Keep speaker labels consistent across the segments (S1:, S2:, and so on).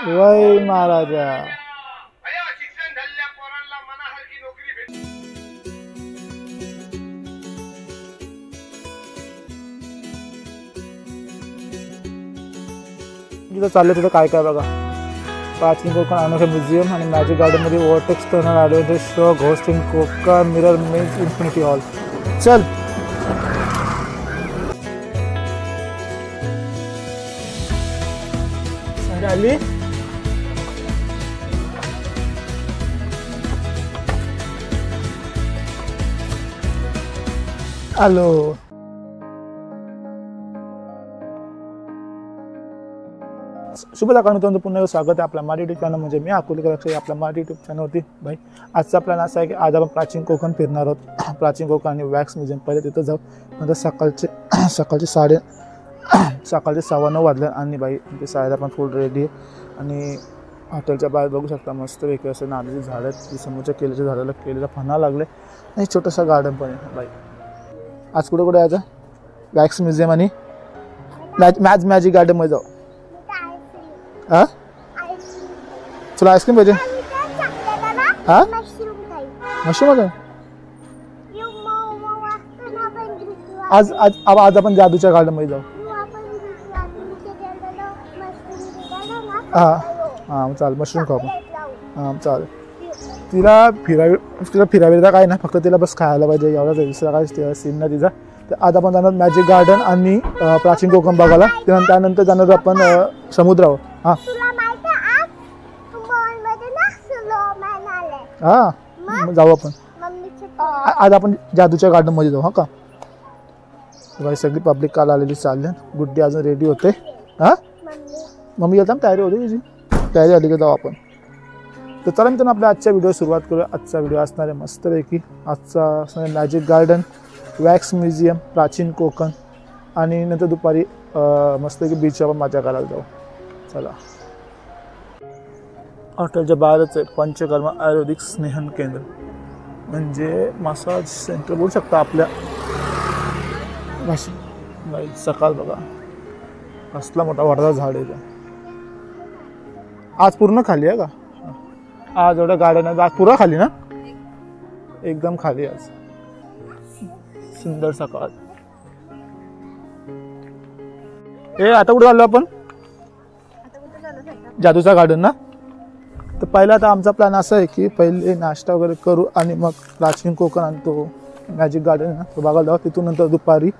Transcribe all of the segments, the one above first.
S1: वय महाराजा. जिथं चाललं तिथं काय काय बघा. प्राचीन कोकण अनोखा म्युझियम आणि मॅजिक गार्डन मध्ये vortex Turner adventure show ghost in Konkan mirror मेज इन्फिनिटी हॉल. चल आली. हॅलो. शुभ सकाळ मित्रांनो, पुन्हा स्वागत आहे आपल्या मराठी यूट्यूब चॅनल म्हणजे मी अकोलेकर आपल्या मराठी यूट्यूब चॅनलवरती. भाई आजचा प्लॅन असा आहे की आज आपण प्राचीन कोकण फिरणार आहोत. प्राचीन कोकण आणि वॅक्स म्युझियम पहिले तिथं जाऊ. नंतर सकाळचे 9:15 वाजले आणि बाई ते सायला पण फुल रेडी आहे. आणि हॉटेलच्या बाहेर बघू शकता मस्त वेगळी असं नारळी झाडं आहेत. ती समोरच्या केळीच्या झाडाला केळीला फणा लागले आणि छोटंसं गार्डन पण आहे. बाई आज कुठे कुठे यायचं? वॅक्स म्युझियम आणि मॅजिक गार्डनमध्ये जाऊ. हां तुला आईस्क्रीम पाहिजे? हां मशरूम आहे. आज आज आज आपण जादूच्या गार्डनमध्ये जाऊ. हां हां चालेल, मशरूम खाऊ आपण. हां चालेल. तिला फिरायला काय ना, फक्त तिला बस खायला पाहिजे एवढाच. दुसरा काय सीन ना तिचा. तर आज आपण जाणार मॅजिक गार्डन आणि प्राचीन कोकण बघायला. त्यानंतर जाणार आपण समुद्रावर. हां हां जाऊ आपण. आज आपण जादूच्या गार्डनमध्ये जाऊ. हां का बाई सगळी पब्लिक काल आलेली चालली. गुड्डी अजून रेडी होते. हां मम्मी येतात तयारी होती तिची. तयारी आली की जाऊ आपण. तर चला मित्रांनो आपल्या आजच्या व्हिडिओ सुरुवात करूया. आजचा व्हिडिओ असणार आहे मस्तपैकी. आजचा असणार आहे मॅजिक गार्डन, वॅक्स म्युझियम, प्राचीन कोकण आणि नंतर दुपारी मस्तपैकी बीचवर आपण मजा करायला जाऊ. चला. हॉटेलच्या बाहेरच आहे पंचकर्मा आयुर्वेदिक स्नेहन केंद्र म्हणजे मसाज सेंटर बोलू शकता आपल्या भाषेत. सकाळ बघा कसला मोठा वडाचा झाड आहे. आज पूर्ण खाली आहे का? आज एवढं गार्डन आहे. आज पुरा खाली ना? एकदम खाली आज. सुंदर सकाळ. ए आता कुठे आलो आपण? जादूचा गार्डन ना. तर पहिला आता आमचा प्लॅन असा आहे की पहिले नाश्ता वगैरे करू आणि मग प्राचीन कोकण आणि तो मॅजिक गार्डन आहे ना तो बघायला जाऊ. तिथून नंतर दुपारी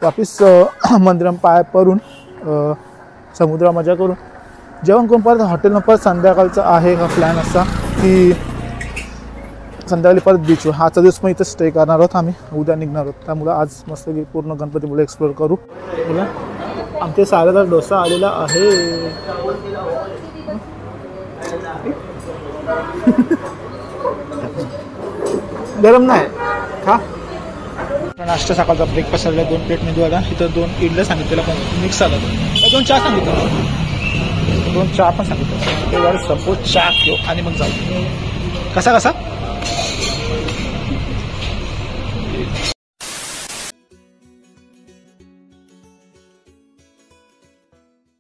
S1: वापिस मंदिरात पाय पडून समुद्र मजा करू. जेवण करून परत हॉटेल परत संध्याकाळचा आहे का प्लॅन असा की संध्याकाळी परत बीचवर. आजचा दिवस पण इथं स्टे करणार आहोत आम्ही. उद्या निघणार आहोत. त्यामुळं आज मस्त पूर्ण गणपतीपुळे एक्सप्लोर करू. बोला आमच्या साऱ्याचा डोसा आलेला आहे. गरम नाही खा. नाश्ता सकाळचा ब्रेकफास्ट आला 2 प्लेट मेदू आला. इथं 2 इडल्या सांगितलेला पण मिक्स आला. 2 चहा सांगितलं. 2 चहा पण सांगितलं. ते जरा सपोज चहा घेऊ आणि मग जाऊ. कसा कसा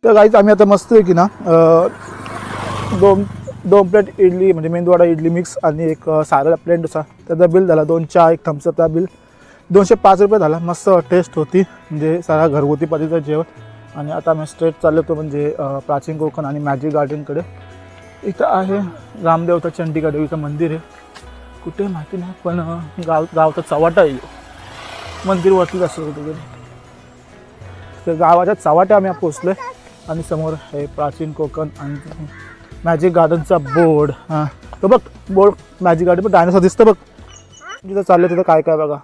S1: तर गाईच आम्ही आता मस्त आहे की ना 2 प्लेट इडली म्हणजे मेंदूवडा इडली मिक्स आणि एक साऱ्याला प्लेट डोसा. त्याचा बिल झाला 2 चहा 1 थम्सअपचा बिल 205 रुपये झाला. मस्त टेस्ट होती म्हणजे सारा घरगुती पद्धतीचं जेवण. आणि आता आम्ही स्ट्रेट चाललो होतो म्हणजे प्राचीन कोकण आणि मॅजिक गार्डनकडे. इथं आहे रामदेवता चंडीगड इथं मंदिर आहे. कुठे माहिती नाही पण गावचा चव्हाटा आहे. मंदिर वरतीच असं होतं. तर गावाच्या चव्हाट्या आम्ही पोचलो आणि समोर आहे प्राचीन कोकण आणि मॅजिक गार्डनचा बोर्ड. हां तो बघ बोर्ड मॅजिक गार्डन पण डायनोसॉर दिसतं बघ. जिथं चाललं तिथं काय काय बघा.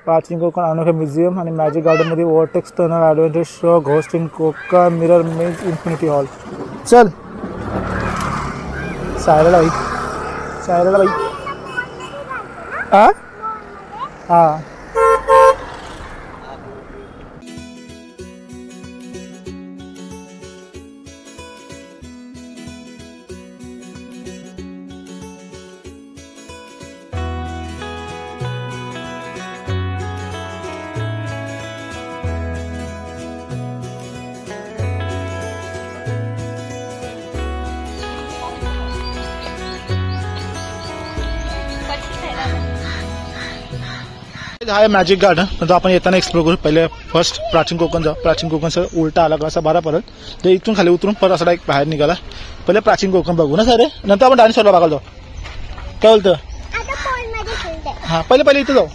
S1: प्राचीन कोकण अनोखा म्युझियम आणि मॅजिक गार्डनमध्ये vortex Turner adventure show ghost in Konkan mirror मेज इन्फिनिटी हॉल. चल सायराला बाई. हां हां हा आहे मॅजिक गार्डन. नंतर आपण येताना एक्सप्लोर करू. पहिले फर्स्ट प्राचीन कोकण जाऊ. प्राचीन कोकणचा उलटा आला कसा बारा परत तर इथून खाली उतरून परत असा एक बाहेर निघाला. पहिले प्राचीन कोकण बघू ना सर. नंतर आपण डायनोसॉरला बघायला जाऊ. काय बोलतं हा पहिले इथं जाऊ.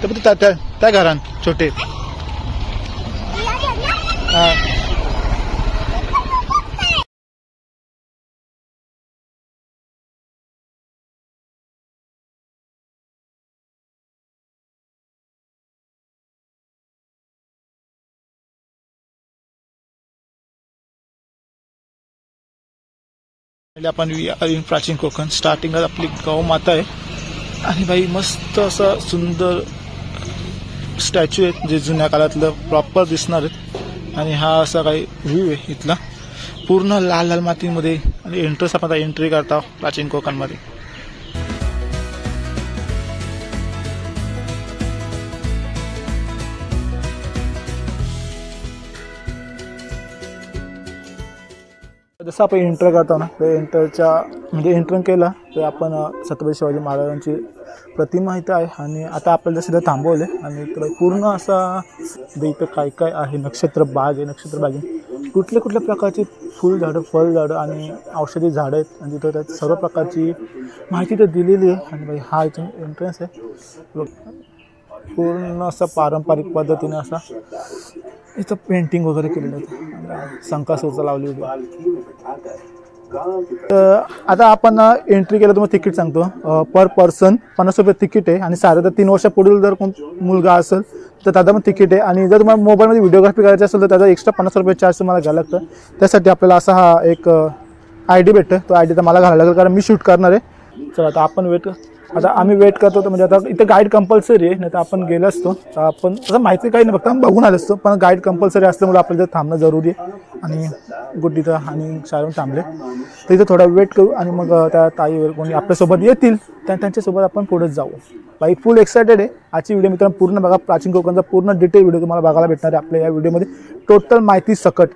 S1: तर त्या घरान छोटे हा आपण प्राचीन कोकण स्टार्टिंगला आपली गौ माता आहे आणि बाई मस्त असं सुंदर स्टॅच्यू आहेत जे जुन्या काळातलं प्रॉपर दिसणार आहेत. आणि हा असा काही व्ह्यू आहे इथला पूर्ण लाल लाल मातीमध्ये. आणि एंट्रन्स आपण एंट्री करता प्राचीन कोकणमध्ये. जसं आपण एंटर करतो ना तर एंटरच्या म्हणजे एंट्रन केलं तर आपण छत्रपती शिवाजी महाराजांची प्रतिमा इथं आहे. आणि आता आपल्याला जसं थांबवले आणि इकडे पूर्ण असा इथं काय काय आहे. नक्षत्र बाग आहे. नक्षत्र बागे कुठल्या प्रकारची फुलझाडं फळझाडं आणि औषधी झाडं आहेत. आणि तिथं त्यात सर्व प्रकारची माहिती तर दिलेली आहे. आणि बाई हा इथून एंट्रन्स आहे. पूर्ण असं पारंपरिक पद्धतीने असा इथं पेंटिंग वगैरे केलेलं आहे. शंकासूरचं लावली होती. तर आता आपण एंट्री केलं तर मग तिकीट सांगतो. पर पर्सन 50 रुपये तिकीट आहे. आणि साधारण 3 वर्षापुढील जर कोण मुलगा असेल तर त्याचा पण तिकीट आहे. आणि जर तुम्हाला मोबाईलमध्ये व्हिडिओग्राफी करायची असेल तर त्याचा एक्स्ट्रा 50 रुपये चार्ज तुम्हाला घ्यायला लागतं. त्यासाठी आपल्याला असा हा एक ID भेटतं. तो ID तर मला घालायला लागेल कारण मी शूट करणार आहे. चला आता आपण आता आम्ही वेट करतो. तर म्हणजे आता इथं गाईड कंपल्सरी आहे. नाही तर आपण गेलो असतो तर आपण असं माहिती काही नाही फक्त बघून आलो असतो. पण गाईड कंपल्सरी असल्यामुळे आपल्याला इथं थांबणं जरुरी आहे. आणि गुड्डीचं आणि शाळेहून थांबले तर इथं थोडा वेट करू. आणि मग त्या ताईवर कोणी आपल्यासोबत येतील त्यांच्यासोबत आपण पुढे जाऊ. बाई फुल एक्सायटेड आहे. आजची व्हिडिओ मित्रांनो पूर्ण बघा. प्राचीन कोकणचा पूर्ण डिटेल व्हिडिओ तुम्हाला बघायला भेटणार आहे आपल्या या व्हिडिओमध्ये. टोटल माहिती सकट.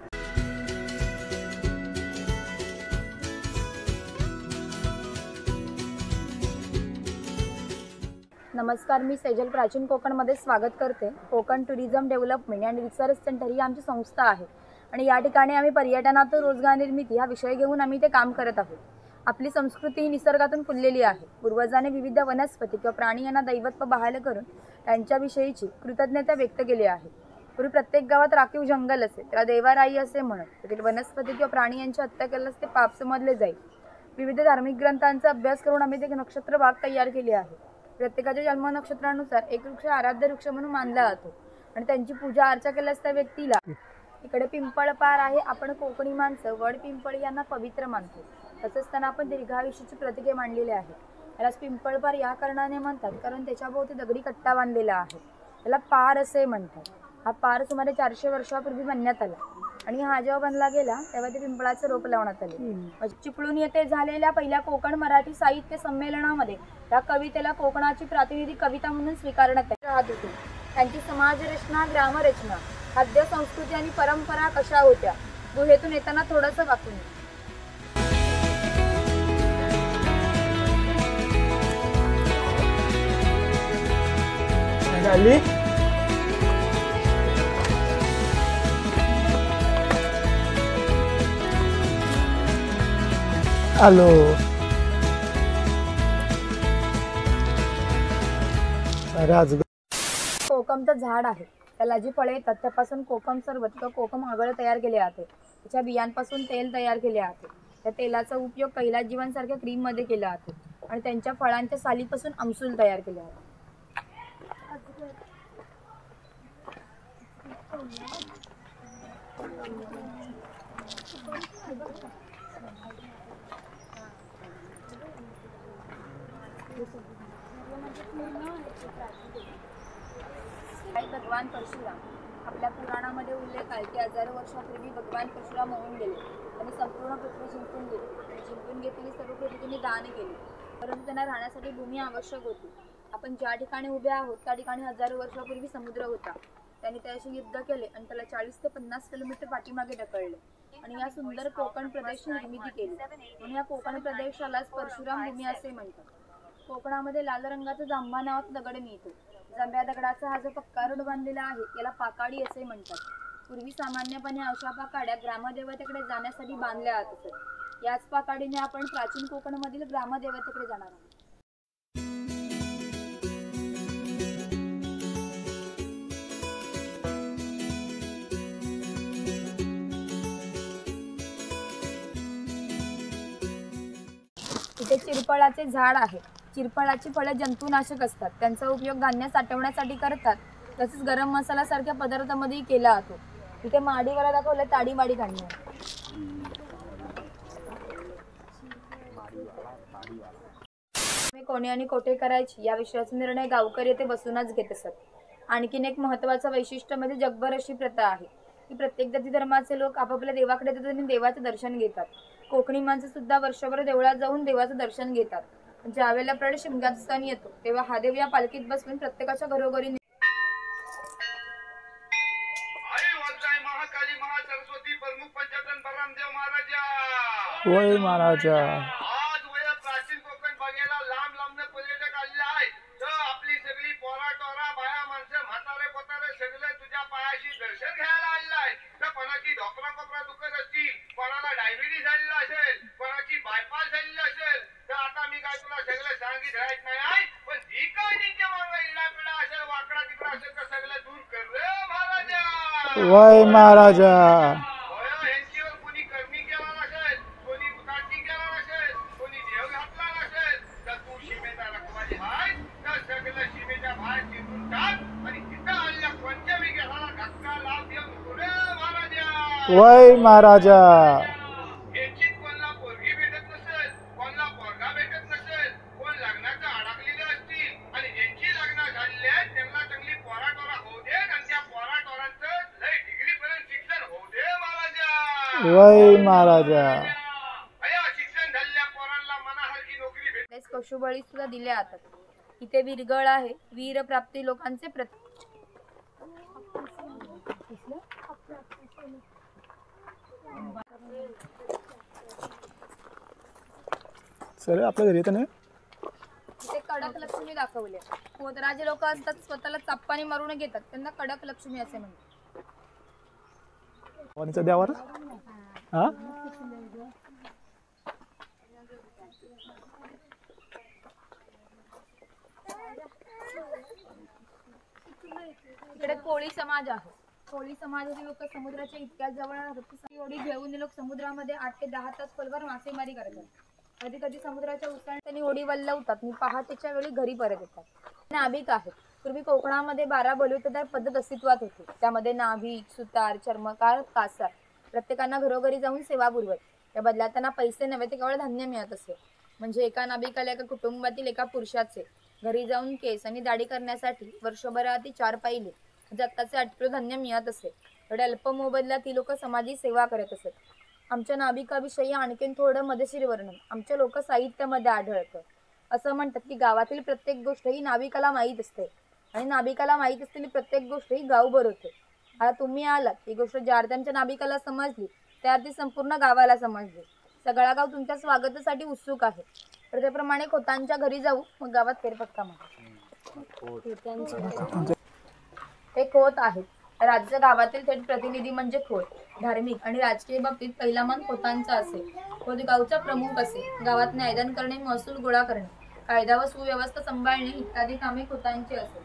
S2: नमस्कार, मी सेजल प्राचीन कोकणमध्ये स्वागत करते. Konkan tourism development and research centre ही आमची संस्था आहे आणि या ठिकाणी आम्ही पर्यटनातून रोजगार निर्मिती हा विषय घेऊन आम्ही ते काम करत आहोत. आपली संस्कृती ही निसर्गातून फुललेली आहे. पूर्वजांनी विविध वनस्पती किंवा प्राणी यांना दैवत्व बहाल करून त्यांच्याविषयीची कृतज्ञता व्यक्त केली आहे. पूर्वी प्रत्येक गावात राखीव जंगल असे त्याला देवाराई असे म्हणत. त्यातील वनस्पती किंवा प्राणी यांची हत्या केल्यास ते पाप समजले जाईल. विविध धार्मिक ग्रंथांचा अभ्यास करून आम्ही ते नक्षत्र बाग तयार केली आहे. प्रत्येकाच्या जन्म नक्षत्रानुसार एक वृक्ष आराध्य वृक्ष म्हणून मानला जातो आणि त्यांची पूजा अर्चा केल्यास त्या व्यक्तीला. इकडे पिंपळपार आहे. आपण कोकणी माणसं वड पिंपळ यांना पवित्र मानतो. तसेच त्यांना आपण दीर्घायुष्याची प्रतीके मांडलेले आहे. यालाच पिंपळपार या कारणाने म्हणतात कारण त्याच्याभोवती दगडी कट्टा बांधलेला आहे. त्याला पार असे म्हणतात. हा पार सुमारे 400 वर्षापूर्वी बांधण्यात आला आणि हा जेव्हा बांधला गेला तेव्हा ते पिंपळाचं रोप लावण्यात आले. चिपळूण येथे झालेल्या पहिल्या कोकण मराठी साहित्य संमेलनामध्ये या कवितेला कोकणाची प्रातिनिधिक कविता म्हणून स्वीकारण्यात राहत होती. त्यांची समाजरचना, ग्रामरचना, खाद्य संस्कृती आणि परंपरा कशा होत्या गुहेतून येताना थोडंसं वाचून.
S1: हॅलो
S2: कोकमचं झाड आहे. त्याला जी फळे येतात त्यापासून कोकम सरबत किंवा कोकम आगळ तयार केले जाते. त्याच्या बियांपासून तेल तयार केले जाते. त्या तेलाचा उपयोग कैलास जीवनसारख्या क्रीम मध्ये केला जातो आणि त्यांच्या फळांच्या सालीपासून आमसूल तयार केले जाते. भगवान परशुराम आपल्या पुराणामध्ये उल्लेख आहे की हजारो वर्षापूर्वी भगवान परशुराम होऊन गेले आणि संपूर्ण पृथ्वी जिंकून गेली. जिंकून घेतलेली सर्व पृथ्वी त्यांनी दान केली. परंतु त्यांना राहण्यासाठी भूमी आवश्यक होती. आपण ज्या ठिकाणी उभे आहोत त्या ठिकाणी हजारो वर्षापूर्वी समुद्र होता. त्यांनी त्याशी युद्ध केले आणि त्याला 40 ते 50 किलोमीटर पाठीमागे ढकलले आणि या सुंदर कोकण प्रदेश निर्मिती केली. म्हणून या कोकण प्रदेशाला परशुराम भूमी असे म्हणतात. कोकणामध्ये लाल रंगाचा जांभा नावाचा दगड मिळतो. जांभ्या दगडाचा हा जो पक्का रोड बांधलेला आहे याला पाकाडी असे म्हणतात. पूर्वी सामान्यपणे अशा पाकाड्या ग्रामदेवतेकडे जाण्यासाठी बांधल्या जात असत. याच पाकाडीने आपण प्राचीन कोकणमधील ग्रामदेवतेकडे जाणार आहोत. इथे चिरफळाचे झाड आहे. चिरफळाची फळे जंतुनाशक असतात. त्यांचा उपयोग धान्य साठवण्यासाठी करतात. तसेच गरम मसाला सारख्या पदार्थांमध्ये केला जातो. इथे माडीवाला दाखवले ताडी माडी धान्य. कोणी आणि कोठे करायची या विषयाचा निर्णय गावकरी येथे बसूनच घेत असतात. आणखीन एक महत्त्वाचं वैशिष्ट्य म्हणजे जगभर अशी प्रथा आहे की प्रत्येक जाती धर्माचे लोक आपापल्या देवाकडे जातात आणि देवाचं दर्शन घेतात. कोकणी माणसं सुद्धा वर्षभर देवळात जाऊन देवाचं दर्शन घेतात. ज्या वेळेला प्रड शिमग्याचा सण येतो तेव्हा हा देव या पालखीत बसून प्रत्येकाच्या घरोघरी
S1: वय महाराजा
S3: आज वय प्राचीन कोकण बघायला लांब लांब पर्यटक आलेले आहेत. तर आपली सगळी पोरा टोरा बाया माणसं म्हातारे कोतारे सगळे तुझ्या पायाशी दर्शन घ्यायला आलेले आहेत. तर कोणाची ढोकरा कोपरा दुखत असतील, कोणाला डायबिटीस झालेला असेल, कोणाची बायपास झालेली असेल. तर आता मी काय तुला सगळं सांगित राहत नाही आहे, पण जी काय त्यांच्या मागे इडापिडा असेल, वाकडा तिकडा असेल तर सगळं दूर कर रे महाराजा.
S1: वय महाराजा
S3: यांच्यावर कोणी करणी केला नसेल, कोणी उतारणी केला नसेल, कोणी देव घातला नसेल तर तू सीमेचा रखवाली हाय. तर सगळं सीमेच्या बाहेर चिरून टाक आणि तिथं आलेल्या कोणत्या विकासाला धक्का लाव देऊ नको रे महाराजा.
S1: वय महाराजा
S3: यांची कोणाला पोरगी भेटत नसेल, कोणाला पोरगा भेटत नसेल, कोण लग्नाचं अडकलेले असतील आणि ज्यांची लग्न झालेली आहेत त्यांना चांगली पोराटोरा होऊ दे आणि त्या पोराटोरांचं लय डिग्री पर्यंत शिक्षण होऊ दे महाराजा.
S1: वय महाराजा
S3: अया शिक्षण झालेल्या पोरांना मनासारखी नोकरी भेट.
S2: पशुबळी सुद्धा दिल्या जातात. इथे वीरगळ आहे. वीर प्राप्ती लोकांचे
S1: सर आपल्या घरी येतं नाही.
S2: इथे कडक लक्ष्मी दाखवले. पोतराजे लोक असतात स्वतःला चाप्पाने मारून घेतात, त्यांना कडक लक्ष्मी असे म्हणतात.
S1: भवानीचा द्यावर हा
S2: इकडे कोळी समाज आहे. कोळी समाजाचे लोक समुद्राच्या इतक्या जवळ राहतात की होडी घेऊन लोक समुद्रामध्ये 8 ते 10 तास खोलवर मासेमारी करतात. कधी कधी समुद्राच्या उसळ्याने त्यांनी होडी वल्लवतात आणि पहाटेच्या वेळी घरी परत येतात. नाभिक आहेत. पूर्वी कोकणामध्ये 12 बलुतेदार पद्धत अस्तित्वात होती. त्यामध्ये नाभिक, सुतार, चर्मकार, कासार प्रत्येकांना घरोघरी जाऊन सेवा पुरवत. त्या बदल्यात त्यांना पैसे नव्हे तर केवळ धान्य मिळत असे. म्हणजे एका नाभिकाला एका कुटुंबातील एका पुरुषाचे घरी जाऊन केस आणि दाढी करण्यासाठी वर्षभरातील 4 पायले जत्ताचे 8 किलो धान्य मिळत असे. एवढ्या अल्प मोबदल्यात ती लोक समाजी सेवा करत असत. आमच्या नाभिकाविषयी आणखीन थोडं मजेशीर वर्णन आमच्या लोक साहित्यामध्ये आढळतं. असं म्हणतात की गावातील प्रत्येक गोष्ट ही नाभिकाला माहीत असते आणि नाभिकाला माहीत असलेली प्रत्येक गोष्ट ही गावभर होते. आता तुम्ही आलात ही गोष्ट ज्या अर्थांच्या नाभिकाला समजली त्या अर्थी संपूर्ण गावाला समजली. सगळा गाव तुमच्या स्वागतासाठी उत्सुक आहे. तर त्याप्रमाणे खोतांच्या घरी जाऊ, मग गावात फेरफटका मारू. हे खोत आहेत. राज्य गावातील थेट प्रतिनिधी म्हणजे खोत. धार्मिक आणि राजकीय बाबतीत पहिला मान खोतांचा असे. खोत गावचा प्रमुख असे. गावात न्यायदान करणे, महसूल गोळा करणे, कायदा व सुव्यवस्था सांभाळणे इत्यादी कामे खोतांची असे.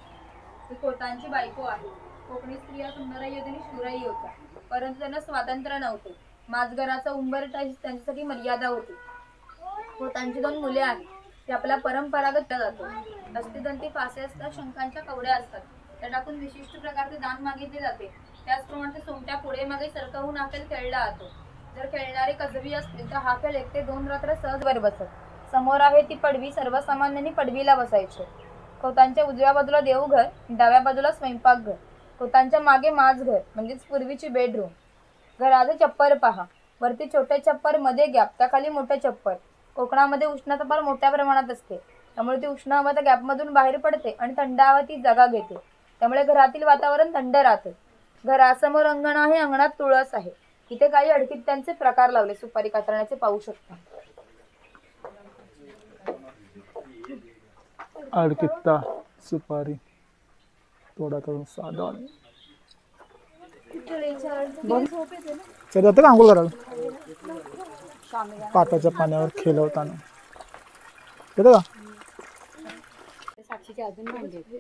S2: ही खोतांची बायको आहे. कोकणी स्त्रिया सुंदरही होत्या आणि शूरही होत्या, परंतु त्यांना स्वातंत्र्य नव्हते. माझघराचा उंबरठा ही त्यांच्यासाठी मर्यादा होती. खोतांची 2 मुले आहेत. ते आपला परंपरागत जातो. अस्थिदंती फासे असतात, शंखांच्या कवड्या असतात. त्या टाकून विशिष्ट प्रकारचे दान मागितले जाते. त्याचप्रमाणे सोमट्या पुढे मागे सरकवून हा खेळ खेळला जातो. जर खेळणारे कसबी असतील तर हा खेळ 1 ते 2 रात्र सहज वर बसत. समोर आहे ती पडवी. सर्वसामान्यांनी पडवीला बसायचे. खोतांच्या उजव्या बाजूला देवघर, डाव्या बाजूला स्वयंपाकघर. खोतांच्या मागे माझघर म्हणजेच पूर्वीची बेडरूम. घराचे छप्पर पहा. वरती छोटे छप्पर, मध्ये गॅप, त्याखाली मोठे छप्पर. कोकणामध्ये उष्णता फार मोठ्या प्रमाणात असते. त्यामुळे ती उष्ण हवा त्या गॅपमधून बाहेर पडते आणि थंड हवा ती जागा घेते. त्यामुळे घरातील वातावरण थंड राहते. घरासमोर अंगण आहे. अंगणात तुळस आहे. इथे काही अडकित्यांचे प्रकार लावले. सुपारी कातरण्याचे पाहू शकता.
S1: अडकित्ता सुपारी थोडा करून साधा चल जातं का आंघोळ करायला पाटाच्या पाण्यावर खेळवताना येतं का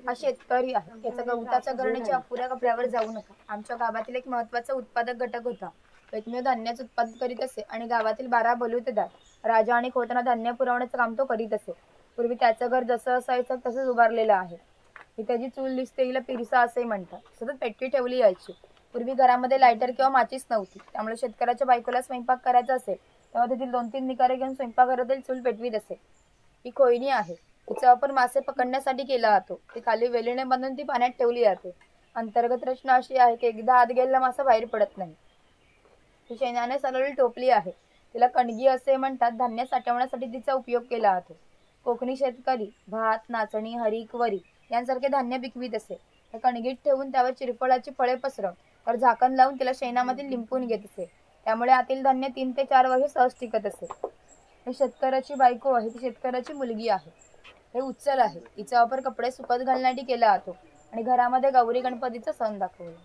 S2: हा शेतकरी आहे. याचा गवताच्या करण्याच्या अपुऱ्या कपड्यावर जाऊ नका. आमच्या गावातील एक महत्वाचा उत्पादक घटक होता. एकमेव धान्याचं उत्पादन करीत असे आणि गावातील 12 बलुतेदार राजा आणि खोतांना धान्य पुरवण्याचं काम तो करीत असे. पूर्वी त्याचं घर जसं असायचं तसंच उभारलेलं आहे. ही त्याची चूल दिसते, हिला पिरसा असे म्हणतात. सतत पेटवी ठेवली जायची. पूर्वी घरामध्ये लायटर किंवा माचीस नव्हती, त्यामुळे शेतकऱ्याच्या बायकोला स्वयंपाक करायचा असेल तेव्हा तेथील 2-3 निकारे घेऊन स्वयंपाकघरातील चूल पेटवीत असे. ही खोयणी आहे. तिचा वापर मासे पकडण्यासाठी केला जातो. ती खाली वेलीने बांधून ती पाण्यात ठेवली जाते. अंतर्गत रचना अशी आहे की एकदा आत गेलेला मासा बाहेर पडत नाही. ही शेणाने सरळ टोपली आहे. तिला कणगी असे म्हणतात. धान्य साठवण्यासाठी तिचा उपयोग केला जातो. कोकणी शेतकरी भात, नाचणी, हरीक, वरी यांसारखे धान्य पिकवीत असे. त्या कणगीत ठेवून त्यावर चिरफळाची फळे पसरवून तर झाकण लावून तिला शेणामध्ये लिंपून घेत असे. त्यामुळे आतील धान्य 3 ते 4 वर्ष सहज टिकत असे. ही शेतकऱ्याची बायको आहे. ती शेतकऱ्याची मुलगी आहे. हे उच्चल आहे. हिचा वापर कपडे सुकत घालण्यासाठी केला जातो आणि घरामध्ये गौरी गणपतीचा सण दाखवला.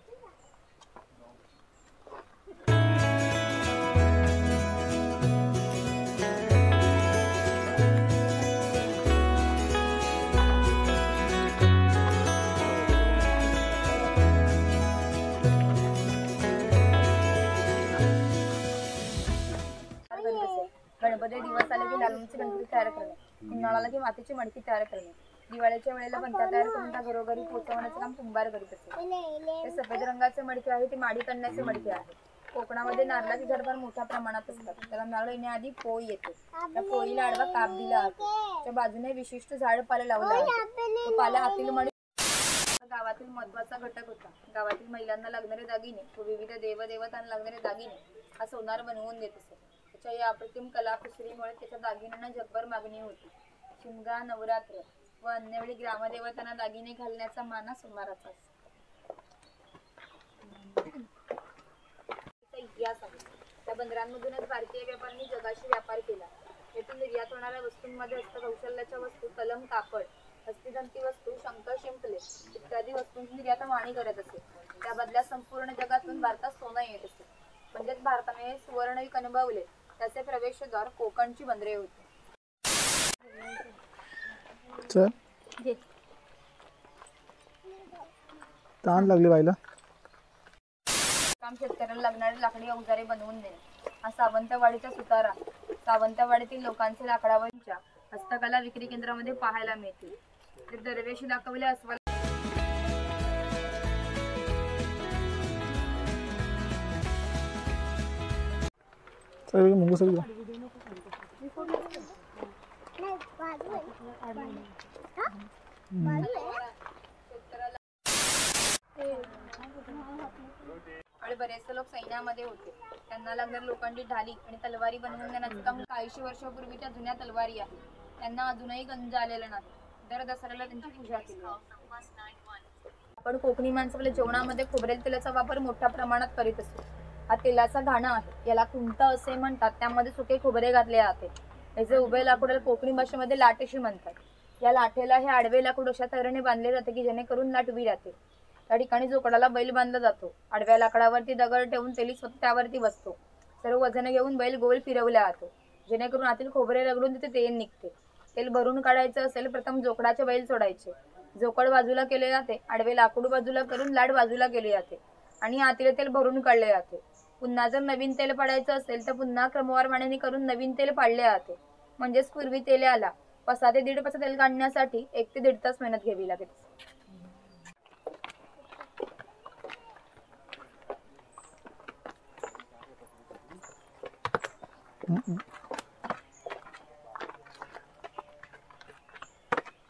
S2: गणपती दिवस आले की लालूंचे गणपती तयार करणे, उन्हाळ्याला की मातीची मडकी तयार करणे, दिवाळीच्या वेळेला पंत्या तयार करून त्या घरोघरी पोहोचवण्याचं काम कुंभार करीत असते. हे सफेद रंगाचे मडके आहे, ते माडी काढण्याचे मडके आहे. कोकणामध्ये नारळाची झाड फार मोठ्या प्रमाणात असतात. त्याला नारळ येण्याआधी पोळी येते. त्या पोळीला आडवा काप दिला जातो. त्या बाजूने विशिष्ट झाड पाला लावला आहे. तो पाला आतील मडी गावातील महत्वाचा घटक होता. गावातील महिलांना लागणारे दागिने व विविध देवदेवतांना लागणारे दागिने हा सोनार बनवून देत असे. त्याच्या या अप्रतिम कलाकुसरीमुळे त्याच्या दागिन्यांना जगभर मागणी होती. शिमगा, नवरात्र व अन्य वेळी ग्रामदेवतांना दागिने घालण्याचा मान सोनाराचा असे. इतिहास आहे. त्या बंदरांमधूनच भारतीय व्यापाऱ्यांनी जगाशी व्यापार केला. येथून निर्यात होणाऱ्या वस्तूंमध्ये हस्तकौशल्याच्या वस्तू, कलम, कापड, हस्तिदंती वस्तू, शंख, शिंपले इत्यादी वस्तूंची निर्यात वाणी करत असे. त्या बदल्यात संपूर्ण जगातून भारतात सोनं येत असे. म्हणजेच भारताने सुवर्णयुग अनुभवले त्याचे प्रवेशद्वार कोकणची बंदरे होती.
S1: ताण लागली बाईला.
S2: काम शेतकऱ्याला लागणारे लाकडी अवजारे बनवून देणे हा सावंतवाडीचा सुतारा. सावंतवाडीतील लोकांचे लाकडावरच्या हस्तकला विक्री केंद्रामध्ये पाहायला मिळतील. ते दरवेळी दाखवले अस्वल आणि बरेचसे लोक सैन्यामध्ये होते. त्यांना लागणारी लोखंडी ढाली आणि तलवारी बनवून देण्याचं काम 40 वर्षापूर्वीच्या जुन्या तलवारी आहे. त्यांना अजूनही गंज आलेला नाही. दर दसऱ्याला त्यांची पूजा केली. आपण कोकणी माणसं आपल्या जेवणामध्ये खोबरेल तेलाचा वापर मोठ्या प्रमाणात करीत असतो. हा तेलाचा घाणा आहे. याला खुंट असे म्हणतात. त्यामध्ये सुके खोबरे घातले जाते. याचे उभे लाकूडाला कोकणी भाषेमध्ये लाटेशी म्हणतात. या लाठेला हे आडवे लाकूड अशा तऱ्हेने बांधले जाते की जेणेकरून लाट उभी राहते. त्या ठिकाणी जोकडाला बैल बांधला जातो. आडव्या लाकडावरती दगड ठेवून तेली स्वतः त्यावरती बसतो. सर्व वजन घेऊन बैल गोल फिरवला जातो जेणेकरून आतील खोबरे रगडून तिथे तेल निघते. तेल भरून काढायचं असेल प्रथम जोकडाचे बैल सोडायचे. जोकड बाजूला केले जाते. आडवे लाकूड बाजूला करून लाट बाजूला केली जाते आणि आतील तेल भरून काढले जाते. पुन्हा जर नवीन तेल पाडायचं असेल तर पुन्हा क्रमवार मांडणी करून नवीन तेल पाडले जाते. म्हणजेच पूर्वी तेलाला 5 ते 1.5 तेल काढण्यासाठी 1 ते 1.5 तास मेहनत घ्यावी लागते.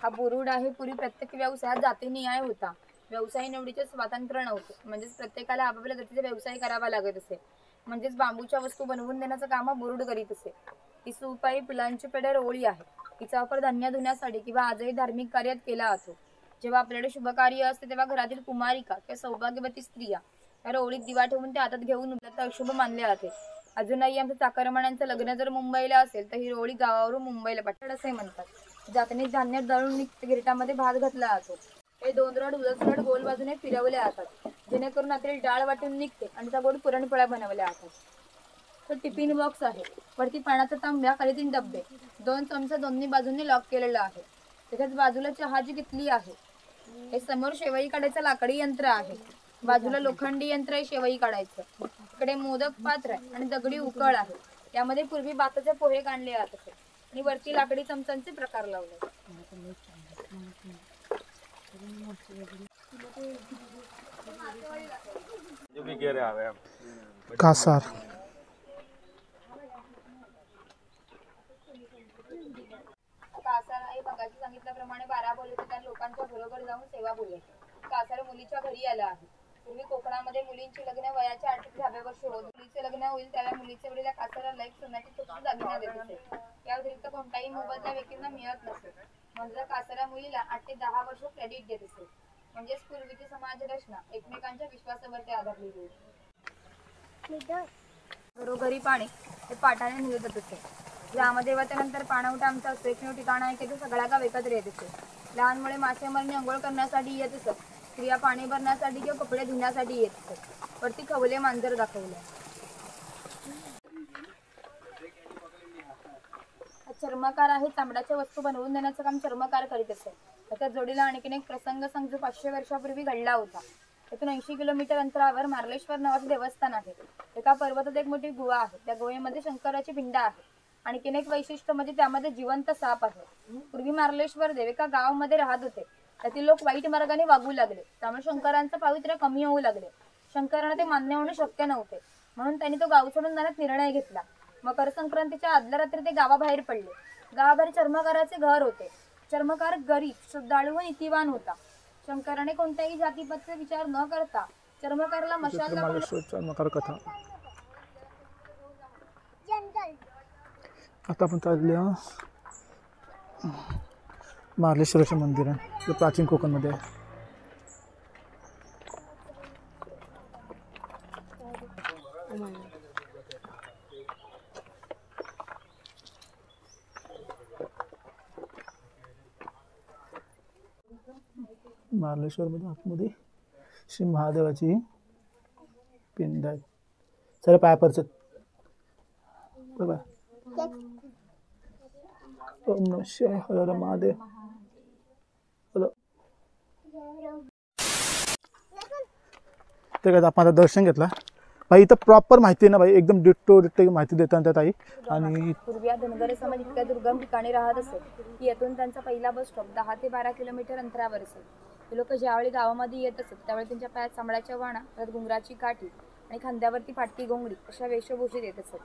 S2: हा बुरुड आहे. पूर्वी प्रत्येक व्यवसायात जातीनिहाय होता. व्यवसाय निवडीचे स्वातंत्र्य नव्हते. म्हणजेच प्रत्येकाला आपापल्या जातीचा व्यवसाय करावा लागत असे. म्हणजेच बांबूच्या वस्तू बनवून देण्याचं काम हा बुरुड करीत असे. ही सुपाई फुलांची पेढे रोळी आहे. हिचा वापर धान्य धुण्यासाठी किंवा आजही धार्मिक कार्यात केला जातो. जेव्हा आपल्याकडे शुभ कार्य असते तेव्हा घरातील कुमारिका किंवा सौभाग्यवती स्त्रिया या रोळीत दिवा ठेवून ते हातात घेऊन तर अशुभ मानले जाते. अजूनही आमच्या चाकरमान्यांचं लग्न जर मुंबईला असेल तर ही रोळी गावावरून मुंबईला पाठवतात असे म्हणतात. जातनीत धान्य दळून गिरटामध्ये भात घातला जातो. हे 2 रड उलट गोल बाजूने फिरवले जातात जेणेकरून आतील डाळ वाटून निघते आणि त्या गोड पुरणपोळ्या बनवल्या जातात. तो टिफिन बॉक्स आहे. वरती पाण्याचा तांब्या, खाली 3 डब्बे, 2 चमचा दोन्ही बाजूंनी लॉक केलेला आहे. त्याच्याच बाजूला चहाची किटली आहे. हे समोर शेवई काढायचं लाकडी यंत्र आहे. बाजूला लोखंडी यंत्र आहे शेवई काढायचं. इकडे मोदक पात्र आहे आणि दगडी उकळ आहे. यामध्ये पूर्वी भाताचे पोहे काढले जात असे आणि वरती लाकडी चमचांचे प्रकार लावले.
S1: कासार
S2: कासार आहे मगाशी सांगितल्याप्रमाणे 12 बोलीचे त्या लोकांच्या घरोघर जाऊन सेवा बोलायची. कासार मुलीच्या घरी आला आहे. पूर्वी कोकणामध्ये मुलींची लग्न वयाच्या 8 ते 10 वर्ष होत. मुलीचे लग्न होईल त्यावेळी मुलीचे वडील कासाराला एक सोन्याची छोटी दागिना देत असे. या व्यतिरिक्त कोणताही मोबदला व्यक्तींना मिळत नसे. म्हणजे कासारा मुलीला 8 ते 10 वर्ष क्रेडिट देत असे. म्हणजेच पूर्वीची समाज रचना एकमेकांच्या विश्वासावरती आधारलेली होती. घरोघरी पाणी हे पाटाने निघत असे. ग्रामदेवतेनंतर पाणवठा आमचा असं एकमेव ठिकाण आहे की ते सगळ्या गाव एकत्र येत असे. लहान मुले मासेमारीने अंघोळ करण्यासाठी येत असत. स्त्रिया पाणी भरण्यासाठी किंवा कपडे धुण्यासाठी येत असत. वरती खवले मांजर दाखवले. चर्मकार आहे. चामड्याच्या वस्तू बनवून देण्याचं काम चर्मकार करीत असे. त्याच्या जोडीला आणखीन एक प्रसंग सांग जो 500 वर्षापूर्वी घडला होता. येथून 80 किलोमीटर अंतरावर मार्लेश्वर नावाचे देवस्थान आहे. एका पर्वतात एक मोठी गुहा आहे. त्या गुहेमध्ये शंकराची पिंड आहे. आणखीन एक वैशिष्ट्य म्हणजे त्यामध्ये जिवंत साप आहे. पूर्वी मार्लेश्वर देव एका गावामध्ये राहत होते. त्यातील लोक वाईट मार्गाने वागू लागले. त्यामुळे शंकरांचं पावित्र्य कमी होऊ लागले. शंकरांना ते मान्य होणे शक्य नव्हते. म्हणून त्यांनी तो गाव सोडून जाण्यात निर्णय घेतला. मकर संक्रांतीच्या आदल्या रात्री ते गावाबाहेर पडले. गावाबाहेर चर्मकाराचे घर होते. चर्मकार गरीब, श्रद्धाळू व नीतिवान होता. शंकराने कोणत्याही जातीपातीचा विचार न करता चर्मकाराला मशाल
S1: चर्मकार कथा. आता आपण चालले मार्लेश्वराचे मंदिर आहे. ते प्राचीन कोकणमध्ये आहे. मार्लेश्वर मध्ये आतमध्ये श्री महादेवाची पिंड आहे. सर पाय पडचत बघा. ओम नमः शिवाय. हर महादेव. ते काय आपण आता दर्शन घेतला. भाई इथं प्रॉपर माहिती आहे ना भाई, एकदम डिट्टो माहिती देतात त्या ताई. आणि
S2: पूर्वी धनगरे समाज इतक्या दुर्गम ठिकाणी राहत असे की येथून त्यांचा पहिला बस स्टॉप 10 ते 12 किलोमीटर अंतरावर असेल. ते लोक ज्यावेळी गावामध्ये येत असत त्यावेळी त्यांच्या पायात चांबड्याच्या वाणा, परत घुंगराची काठी आणि खांद्यावरती फाटकी घोंगडी अशा वेशभूषेत येत असत.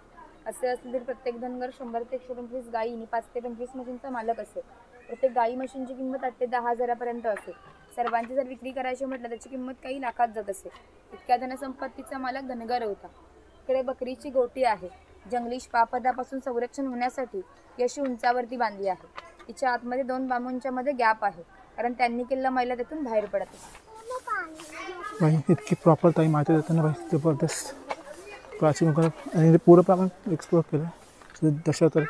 S2: असे असले तरी प्रत्येक धनगर 100 ते 125 गायी आणि 5 ते 25 म्हशींचा मालक असेल. प्रत्येक गायी म्हशींची किंमत 8 ते 10 हजारापर्यंत असेल. सर्वांची जर विक्री करायची म्हटलं त्याची किंमत काही लाखात जात असे. इतक्या धनसंपत्तीचा मालक धनगर होता. इकडे बकरीची गोटी आहे. जंगली श्वापदापासून संरक्षण होण्यासाठी अशी उंचावरती बांधली आहे. तिच्या आतमध्ये 2 बांबूंच्या मध्ये गॅप आहे कारण त्यांनी केलेला मैला त्यातून बाहेर पडत असते.
S1: भाई इतकी प्रॉपर ताई माहिती देते ना भाई, जबरदस्त. प्राचीन आणि ते पूर्ण प्रमाण एक्सप्लोर केलं. दशातर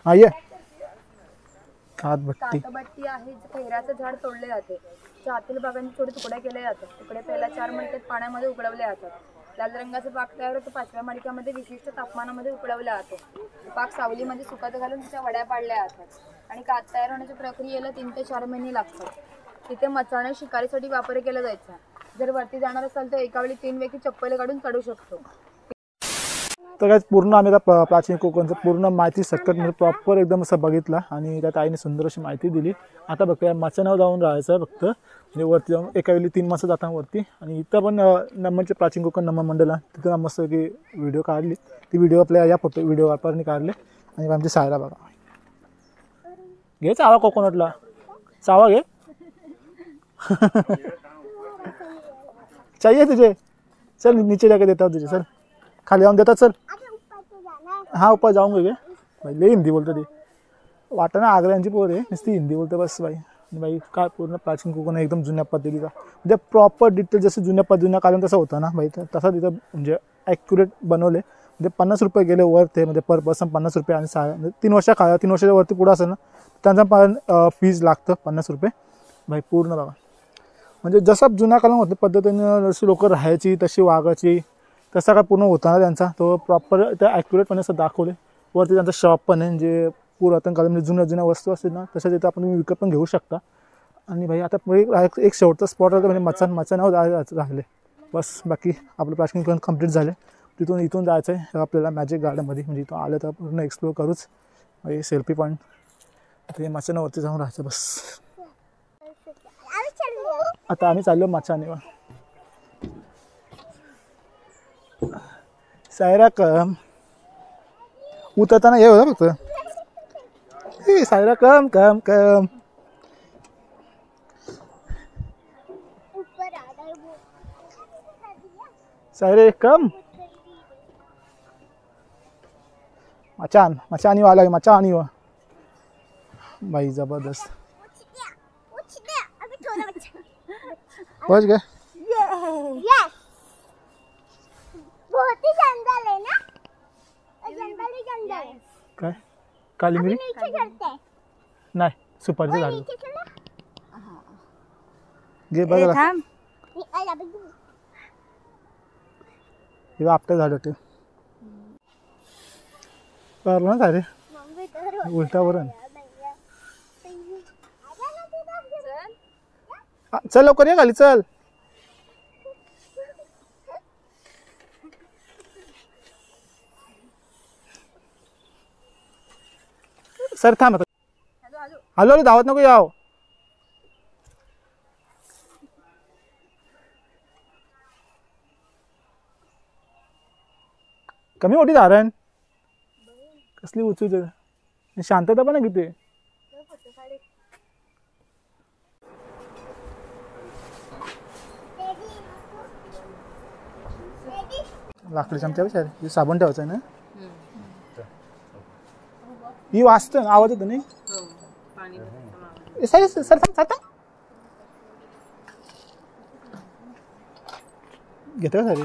S1: आहे
S2: कातबट्टी आहे. पेहराचं झाड तोडले जाते. आतील भागांचे छोटे तुकडे केले जातात. तुकडे पहिल्या 4 मडक्यात पाण्यामध्ये उकडवले जातात. लाल रंगाचा पाक तयार होतो. 5व्या मडक्यामध्ये विशिष्ट तापमानामध्ये उकडवला जातो. पाक सावलीमध्ये सुकत घालून त्याच्या वड्या पाडल्या जातात आणि कात तयार होण्याच्या प्रक्रियेला 3 ते 4 महिने लागतात. तिथे मचाणे शिकारीसाठी वापर केला जायचा. जर वरती जाणार असाल तर एका वेळी 3 व्यक्ती चप्पल काढून चढू शकतो.
S1: तर काय पूर्ण आम्ही आता प्राचीन कोकणचं पूर्ण माहिती सकट म्हणजे प्रॉपर एकदम असं बघितला आणि त्या ताईने सुंदर अशी माहिती दिली. आता बघा मचाण्यावर जाऊन राहायचं फक्त, म्हणजे वरती जाऊन एका वेळी 3 माणसं जातात वरती. आणि इथं पण नमनचे प्राचीन कोकण नमन मंडळ तिथं मस्त की व्हिडिओ काढली. ती व्हिडिओ आपल्या या फोटो व्हिडिओ वापरणी काढले. आणि आमची सायरा बघा घे चावा कोकोनटला चावा घे. चाहिए तुझे? चल नीचे जाके देता हूँ तुझे. चल खाली जाऊन देतात. चल हाँ ऊपर जाऊंगे गे भाई. लई हिंदी बोलतो ते वाटतं ना आग्र्यांची पोर आहे नुसती हिंदी बोलते बस भाई. आणि भाई काय पूर्ण प्राचीन कोकण एकदम जुन्या पद्धतीचा म्हणजे प्रॉपर डिटेल जसं जुन्या पद्धतीनं काढून तसं होतं ना भाई तसं तिथं म्हणजे ॲक्युरेट बनवले. म्हणजे 50 रुपये गेले वर ते म्हणजे पर पर्सन 50 रुपये आणि 3 वर्षाच्या वरती पुढं असेल ना हातांचा पण फीज लागतं 50 रुपये भाई पूर्ण बघा. म्हणजे जसा जुना काळात होतं पद्धतीने जशी लोक राहायची तशी वागायची तसा काय पूर्ण होता ना त्यांचा तो प्रॉपर त्या ॲक्युरेटपणे असं दाखवले. वरती त्यांचा शॉप पण आहे जे पुरातन काळामध्ये जुन्या वस्तू असतील ना तशा तिथं आपण विकत पण घेऊ शकता. आणि भाई आता एक शेवटचा स्पॉट होता म्हणजे मचानावर राहिले बस. बाकी आपलं प्लास्टिक कंप्लीट झाले. इथून जायचं आहे आपल्याला मॅजिक गार्डनमध्ये. म्हणजे इथून आलं तर पूर्ण एक्सप्लोर करूच. भाई सेल्फी पॉईंट ते मचानावरती जाऊन राहायचं बस. आता आम्ही चाललो मचानेवर. सायरा कम उतरताना हे होतं फक्त सायरा कम कम कम. सायरे कम मचानी वाला है मचानी वा भाई जबरदस्त. पहुंच गए.
S4: बहुत ही जंगल है ना. जंगल ही जंगल है.
S1: काय काली मिरी
S4: नीचे चलते हैं.
S1: नाही सुपारीचं झाड
S4: नीचे चला.
S1: घे बघा.
S2: थांब.
S1: हे आपलं झाड होते पारलं ना सारे उलटावरून. चल लवकर ये खाली चल. सर थांब आता. हॅलो धावत नको याव. कमी मोठी धारण कसली उचूच शांतता पण आहे किती. लाकडी चमचा विचार साबण ठेवायचं आहे ना. ही वाचतं आवाज येतो नाही. सर सर थांब घेतो का सारी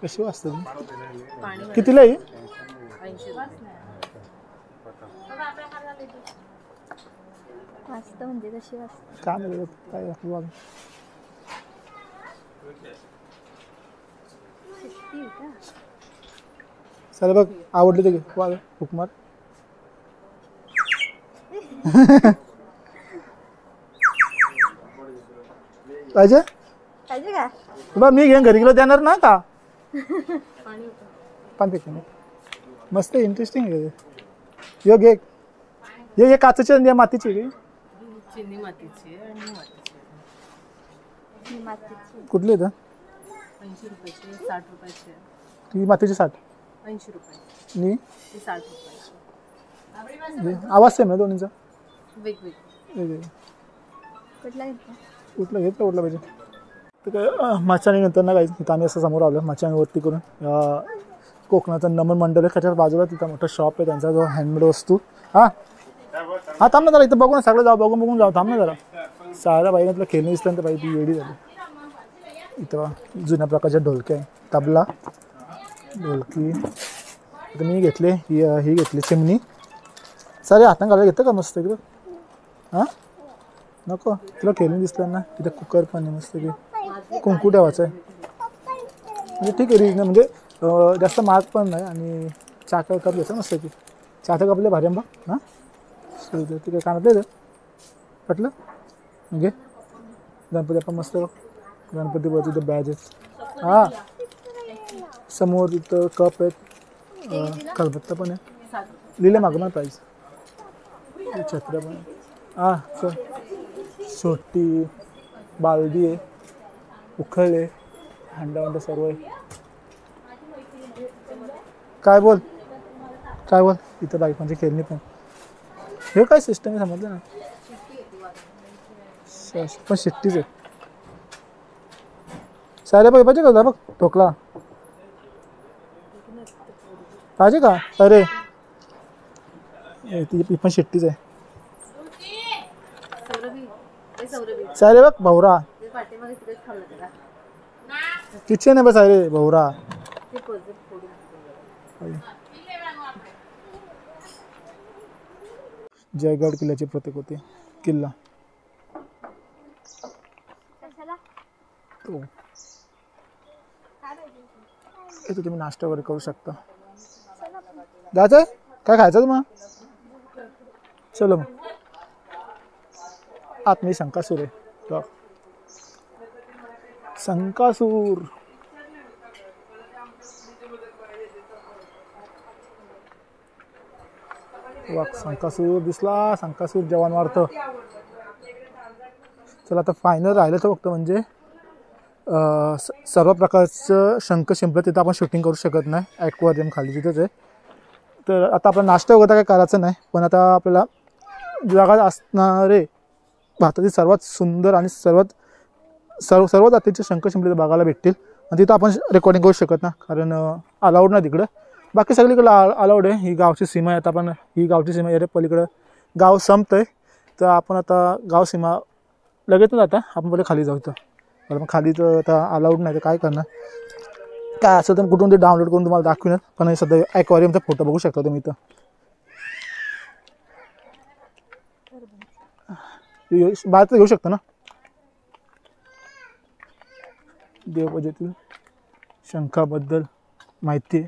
S1: कशी वाचतं ती कितीला आहे.
S2: वाचतं म्हणजे कशी वाचतं
S1: काय नाही काय बघ. चल बघ आवडली ते घे हुक मार. पाहिजे
S2: का
S1: बघ मी घेऊन घरी गेलो देणार ना का. पान फेक मस्त इंटरेस्टिंग आहे. यो घे ये काचेची मातीची घे. कुठली आहे
S5: 80 रुपयाची 60 रुपयाची.
S1: ती मातीची 60
S5: 80 रुपयाची.
S1: नी
S5: ती 60 रुपयाची.
S1: आवाज सेम आहे दोन्हीचा.
S5: वेगवेगळी.
S2: कुठला
S1: कुठलं
S2: घेतलं
S1: कुठलं पाहिजे तर काय माचाणी नंतर ना काही इथं आम्ही असं समोर आलो माचाणीवरती करून. कोकणाचं नमन मंडळ आहे त्याच्याच बाजूला तिथं मोठं शॉप आहे त्यांचा जो हँडमेड वस्तू. हां थांब ना जरा इथं बघू ना सगळं जाऊ बघून जाऊ. थांब ना जरा. साऱ्या बाईने तुला खेळणी दिसल्यानंतर बाई ती वेडी झाली. इथं जुन्या प्रकारच्या ढोलकी आहे तबला ढोलकी. इथं मी घेतले ही घेतली चिमणी. सारे हातानं घालायला घेतं का मस्त की बघ. हां नको तुला खेळणी दिसलं ना. इथं कुकर पण आहे मस्त की कुंकू ठेवायचं आहे. म्हणजे ठीक आहे रिजन म्हणजे जास्त महाग पण नाही. आणि चाकं कप घ्यायचं मस्त की चाकं कपले भारी बघ. हां ठीक आहे कानातलं येतं पटलं म्हणजे गणपती आपण मस्त बघ. गणपतीवरती इथं बॅज आहेत. हां समोर इथं कप आहेत खलबत्ता पण आहे. लिहिलं मागं ना प्राईस. छत्र पण हां चल. छोटी बालदी आहे उखळे हांडा सर्व आहे. काय बोल इथं बाईक म्हणजे खेळणी पण. हे काय सिस्टम आहे समजलं ना. पण शिट्टीच आहे सारे बघ पाहिजे का बघ ठोकला पाहिजे का. अरे ती पण शिट्टीच आहे. सारे बघ भवरा किचन आहे बस. अरे भवरा जयगड किल्ल्याचे प्रतीक होते किल्ला तो इथे तुम्ही नाश्ता वगैरे करू शकता. जायचंय काय खायचं तुम्हाला? चलो मग आतमध्ये शंकासूर आहे. शंकासूर शंकासूर दिसला. शंकासूर जवान वाढतं. चला आता फायनल राहिलं तर फक्त म्हणजे सर्व प्रकारचं शंख शिंपलं तिथं आपण शूटिंग करू शकत नाही. ॲक्वारियम खाली तिथंच आहे. तर आता आपला नाश्ता वगैरे काय करायचं नाही पण आता आपल्याला जगात असणारे भारतातील सर्वात सुंदर आणि सर्व जातीचे शंख शिंपले बघायला भेटतील आणि तिथं आपण रेकॉर्डिंग करू शकत ना कारण अलाउड नाही तिकडं. बाकी सगळीकडे अलाउड आहे. ही गावची सीमा आहे. आता आपण ही गावची सीमा आहे पलीकडं गाव संपत आहे तर आपण आता गाव सीमा लगेच आता आपण पहिले खाली जाऊ. तर मग खाली तर आता अलाउड नाही तर काय करणार. काय असेल तर कुठून ते डाउनलोड करून तुम्हाला दाखविणार पण सध्या ॲक्वारियमचा फोटो बघू शकता तुम्ही इथं. बाहेरचं घेऊ शकता ना. देवपूजेतील शंखाबद्दल माहिती आहे.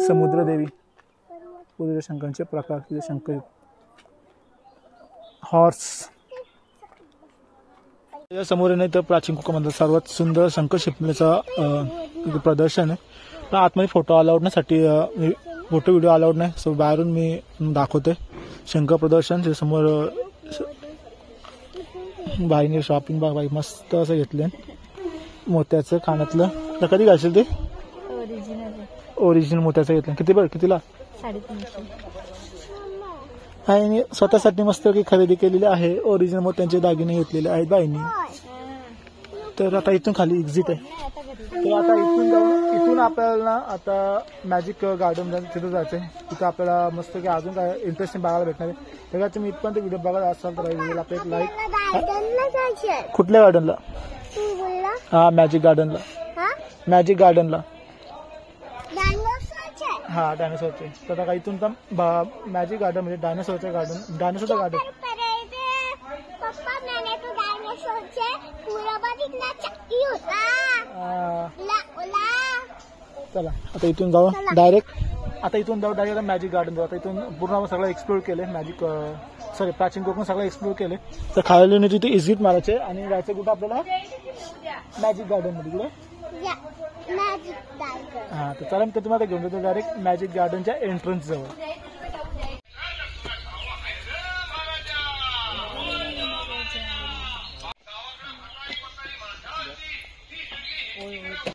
S1: समुद्रदेवी पूर्व शंखांचे प्रकार तिथे शंख हॉर्स समोर नाही तर प्राचीन कोकणामधलं सर्वात सुंदर शंख शिंपण्याचं प्रदर्शन आहे. पण आतमध्ये फोटो अलाउड नसाठी फोटो व्हिडिओ अलाउड नाही सो बाहेरून मी दाखवते शंख प्रदर्शन. जे समोर बाईने शॉपिंग बाई मस्त असं घेतलं मोत्याचं कानातलं. तर कधी घालशील ते? ओरिजिनल मोत्याचं घेतलं. कितीला?
S4: 350.
S1: बाईने स्वतःसाठी मस्त की खरेदी केलेली आहे. ओरिजिनल मोत्यांचे दागिने घेतलेले आहेत बाईंनी. तर आता इथून खाली एक्झिट आहे. तर आता इथून आपल्याला आता मॅजिक गार्डन तिथं जायचं आहे. तिथं आपल्याला मस्त की अजून काय इंटरेस्टिंग बघायला भेटणार आहे. तर तुम्ही इथपर्यंत व्हिडिओ बघायला असाल तर आपलं एक लाईक. कुठल्या गार्डनला? हा मॅजिक गार्डनला. मॅजिक गार्डनला हा डायनासोरचे. तर आता इथून तर मॅजिक गार्डन म्हणजे डायनासोरचं गार्डन. डायनासोरचं गार्डन चला आता इथून जाऊ डायरेक्ट मॅजिक गार्डन जाऊ. आता इथून पूर्ण सगळं एक्सप्लोर केलं मॅजिक प्राचीन कोकण सगळं एक्सप्लोर केले. तर खायला तिथे एक्झिट मारायचे आणि जायचं कुठं आपल्याला मॅजिक गार्डन मध्ये कुठं. हा तर चला मी तुम्हाला घेऊन जातो डायरेक्ट मॅजिक गार्डनच्या एंट्रन्स जवळ.